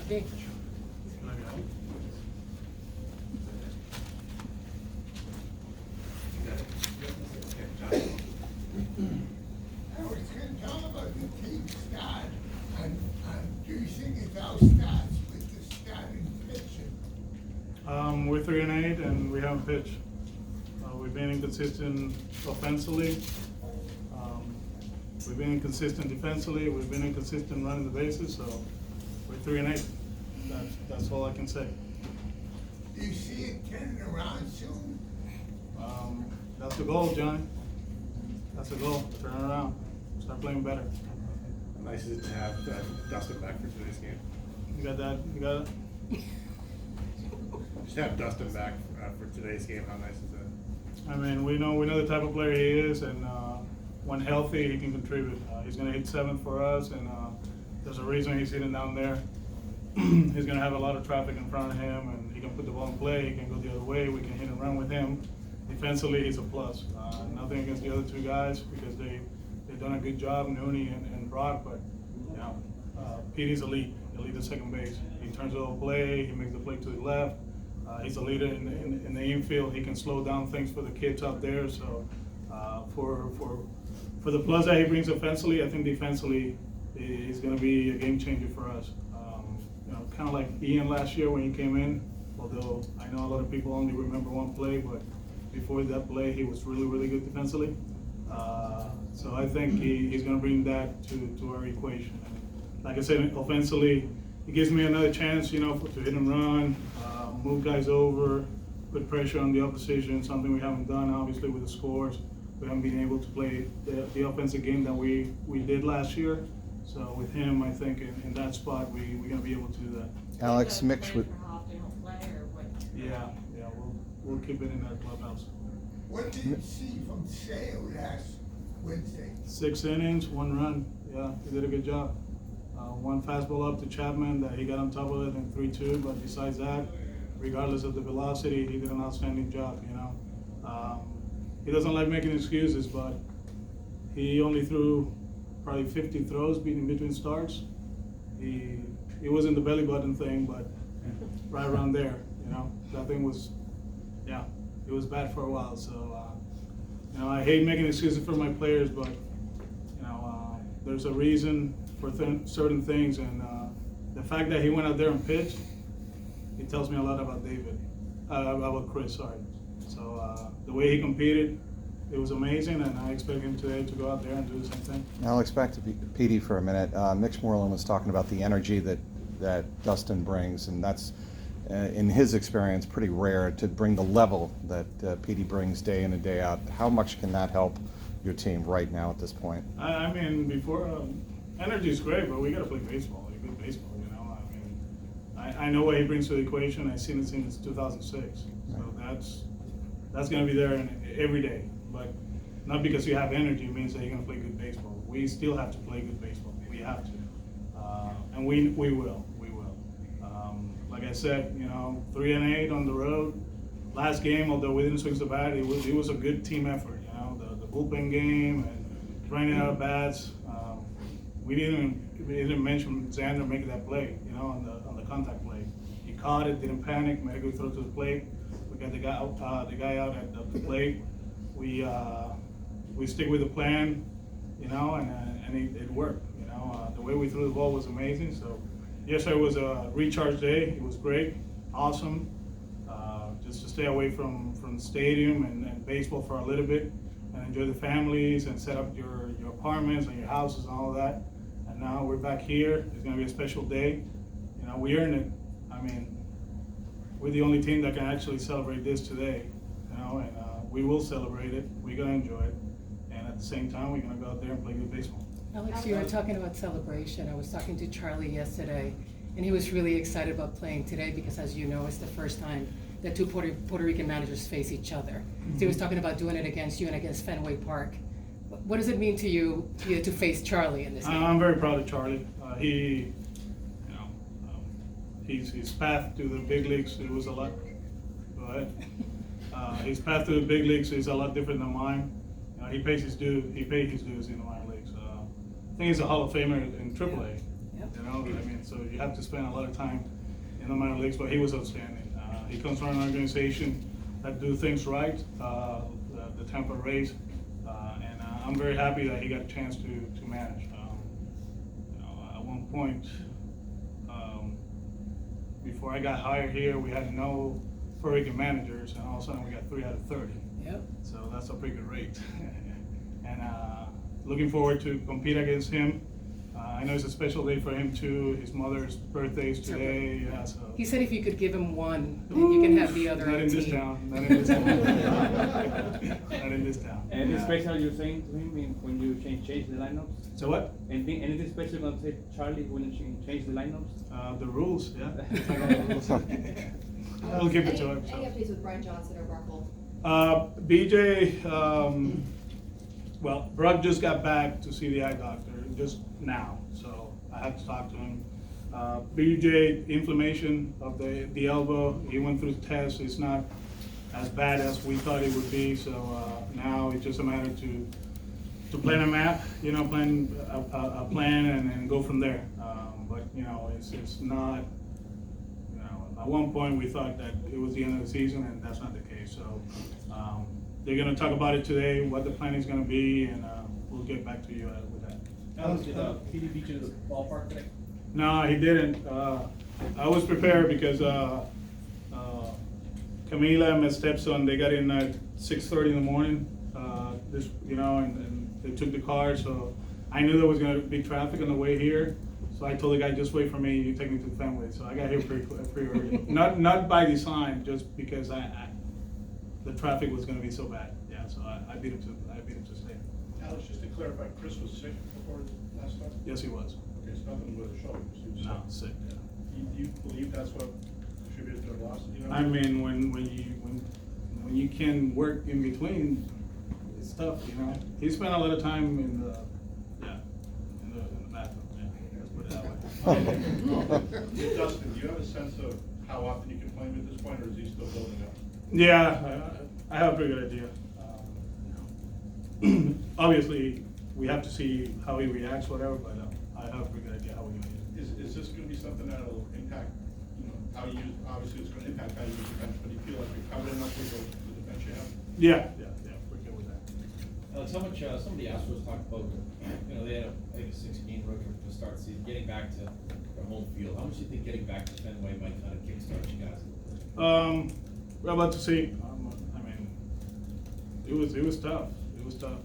Okay. Howard, can you tell about the team start, and do you think it all starts with the starting pitching? We're 3-8 and we haven't pitched. We've been inconsistent offensively. We've been inconsistent defensively. We've been inconsistent running the bases. So we're 3-8. That's all I can say. Do you see it turning around soon? That's the goal, Johnny. That's the goal. Turn it around. Start playing better. How nice is it to have Dustin back for today's game? You got that? You got it? Just have Dustin back for today's game. How nice is that? I mean, we know the type of player he is, and when healthy, he can contribute. He's going to hit seventh for us, and there's a reason he's sitting down there. He's going to have a lot of traffic in front of him, and he can put the ball in play. He can go the other way. We can hit and run with him. Defensively, he's a plus. Nothing against the other two guys because they've done a good job, Nooney and Brock. But you know, Petey's elite at second base. He turns the whole play. He makes the play to the left. He's a leader in the infield. He can slow down things for the kids out there. So for the plus that he brings offensively, I think defensively he's going to be a game changer for us. You know, kind of like Ian last year when he came in. Although I know a lot of people only remember one play, but before that play, he was really good defensively. So I think he's going to bring that to our equation. And like I said, offensively, it gives me another chance, you know, to hit and run, move guys over, put pressure on the opposition, something we haven't done, obviously, with the scores. We haven't been able to play the offensive game that we did last year. So with him, I think in that spot, we're going to be able to do that. Alex, mixed with. Yeah, we'll keep it in that clubhouse. What did you see from Sale last Wednesday? 6 innings, 1 run. Yeah, he did a good job. One fastball up to Chapman that he got on top of it in 3-2. But besides that, regardless of the velocity, he did an outstanding job. You know, he doesn't like making excuses, but he only threw probably 50 throws in between starts. He wasn't the belly button thing, but right around there. You know, that thing was, yeah, it was bad for a while. So, you know, I hate making excuses for my players, but, you know, there's a reason for certain things. And the fact that he went out there and pitched, it tells me a lot about about Chris, sorry. So the way he competed, it was amazing, and I expect him today to go out there and do the same thing. Alex, back to Petey for a minute. Mitch Moreland was talking about the energy that Dustin brings, and that's, in his experience, pretty rare to bring the level that Petey brings day in and day out. How much can that help your team right now at this point? I mean, before, energy is great, but we got to play baseball, good baseball, you know. I mean, I know what he brings to the equation. I've seen it since 2006. So that's going to be there every day. But not because you have energy means that you're going to play good baseball. We still have to play good baseball. We have to. And we will. Like I said, you know, 3-8 on the road. Last game, although we didn't swing so bad, it was a good team effort. You know, the bullpen game and running out of bats. We didn't mention Xander making that play. You know, on the contact play, he caught it, didn't panic, made a good throw to the plate. We got the guy out at the plate. We stick with the plan, you know, and it worked. You know, the way we threw the ball was amazing. So. Yesterday was a recharge day. It was great, awesome. Just to stay away from the stadium and baseball for a little bit and enjoy the families and set up your apartments and your houses and all of that. And now we're back here. It's going to be a special day. You know, we earned it. I mean, we're the only team that can actually celebrate this today. You know, and we will celebrate it. We're going to enjoy it. And at the same time, we're going to go out there and play good baseball. Alex, you were talking about celebration. I was talking to Charlie yesterday, and he was really excited about playing today because, as you know, it's the first time that two Puerto Rican managers face each other. So he was talking about doing it against you and against Fenway Park. What does it mean to you to face Charlie in this game? I'm very proud of Charlie. His path to the big leagues, it was a lot. Go ahead. His path to the big leagues is a lot different than mine. He pays his dues. He paid his dues in the minor leagues. I think he's a Hall of Famer in AAA. Yep. You know, I mean, so you have to spend a lot of time in the minor leagues, but he was outstanding. He comes from an organization that do things right, the Tampa Rays, and I'm very happy that he got a chance to manage. At one point, before I got hired here, we had no Puerto Rican managers, and all of a sudden we got 3 out of 30. Yep. So that's a pretty good rate. And looking forward to compete against him. I know it's a special day for him too. His mother's birthday is today. Yeah, so. He said if you could give him one, then you can have the other Not in this 18. town. Not in this town. Not in this town. Anything Yeah. special you're saying to him when you change the lineups? So what? Anything special gonna say Charlie when you change the lineups? The rules, yeah. We'll keep it to him. Any updates with Brian Johnson or Ruckle? BJ, well, Brock just got back to see the eye doctor just now, so I had to talk to him. BJ, inflammation of the elbow, he went through the test, it's not as bad as we thought it would be, so now it's just a matter to plan a map, plan a plan and go from there. But it's not, at one point we thought that it was the end of the season, and that's not the case. So they're gonna talk about it today, what the plan is gonna be, and we'll get back to you with that. Did PD beat you to the ballpark today? No, he didn't. I was prepared because Camila and my stepson, they got in at 6:30 in the morning. And they took the car, so I knew there was gonna be traffic on the way here. So I told the guy, just wait for me, you take me to the Fenway. So I got here pretty early. Not by design, just because the traffic was gonna be so bad. Yeah, so I beat him to stay. Alex, just to clarify, Chris was sick before last time? Yes, he was. Okay, it's nothing with a shoulder. He was No, sick. Yeah. Do you believe that's what contributed to the loss? I mean, when you can work in between, it's tough. He spent a lot of time in the bathroom. Yeah, let's put it that way. Dustin, do you have a sense of how often you can play him at this point, or is he still building up? Yeah, I have a pretty good idea. Obviously, we have to see how he reacts, whatever, but I have a pretty good idea how we're gonna use it. Is this gonna be something that'll impact, how you use, obviously it's gonna impact how you use the bench, but do you feel like you're covered enough with the bench you have? Yeah, we're good with that. Alex, how much, some of the Astros talked about, they had I think a 6-game road trip to start the season, getting back to their home field. How much do you think getting back to Fenway might kind of kickstart you guys? We're about to see. I mean, it was tough. It was tough.